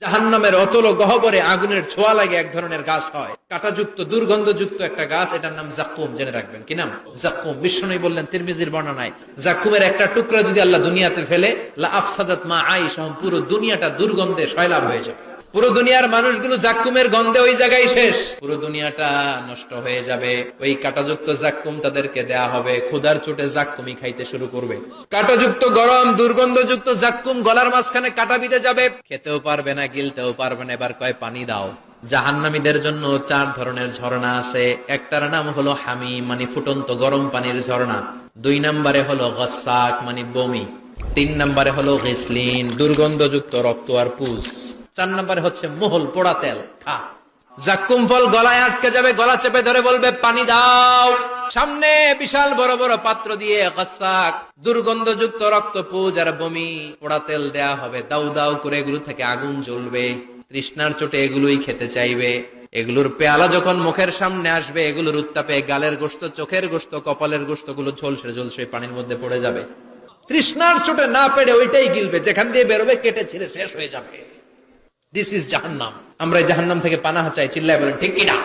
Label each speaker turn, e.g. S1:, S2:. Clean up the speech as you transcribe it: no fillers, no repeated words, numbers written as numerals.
S1: জাহান্নামের অতল গহ্বরে আগুনের ছোঁয়া লাগে এক ধরনের গাছ হয়, কাঁটাযুক্ত দুর্গন্ধযুক্ত একটা গাছ, এটার নাম জাক্কুম। জেনে রাখবেন কি নাম? জাক্কুম। বিশ্বনবী বললেন তিরমিজির বর্ণনায়, জাক্কুমের একটা টুকরা যদি আল্লাহ দুনিয়াতে ফেলে, লা আফসাদাত মা আইশাহুম, পুরো দুনিয়াটা দুর্গন্ধে সয়লাব হয়ে যাবে। পুরো দুনিয়ার মানুষগুলো জাক্কুমের গন্ধে ওই জায়গায় শেষ, পুরো দুনিয়াটা নষ্ট হয়ে যাবে। ওই কাঁটাযুক্ত জাক্কুম তাদেরকে দেয়া হবে, ক্ষুধার চোটে জাক্কুমই খাইতে শুরু করবে। কাঁটাযুক্ত গরম দুর্গন্ধযুক্ত জাক্কুম গলার মাঝখানে কাঁটা বিঁধে যাবে, খেতেও পারবে না, গিলতেও পারবে না। এবার কয় পানি দাও। জাহান্নামীদের জন্য 4 ধরনের ঝর্ণা আছে। একটার নাম হলো হামিম, মানে ফুটন্ত গরম পানির ঝর্ণা। 2 নম্বরে হলো গাসসাক, মানে বমি। 3 নম্বরে হলো গিসলিন, দুর্গন্ধযুক্ত রক্ত আর পুষ। 4 নম্বরে হচ্ছে মোহল, পোড়া তেল, খা। জাক্কুম ফল গলায় আটকে যাবে, গলা চেপে ধরে বলবে পানি দাও। সামনে বিশাল বড় বড় পাত্র দিয়ে গাসসাক, দুর্গন্ধযুক্ত রক্ত, পুজ আর বমি, পোড়া তেল দেয়া হবে। দাউ দাউ করে এগুলো থেকে আগুন জ্বলবে। তৃষ্ণার চোটে এগুলোই খেতে চাইবে। এগুলোর পেয়ালা যখন মুখের সামনে আসবে, এগুলোর উত্তাপে গালের গোশত, চোখের গোশত, কপালের গোশত গুলো ঝলসে ঝলসে পানির মধ্যে পড়ে যাবে। তৃষ্ণার চোটে না পেরে ওইটাই গিলবে, যেখান দিয়ে বেরোবে কেটে ছিঁড়ে শেষ হয়ে যাবে। দিস ইজ জাহান্নাম। আমরা জাহান্নাম থেকে পানাহ চাই, চিল্লায় বলেন ঠিক কিনা?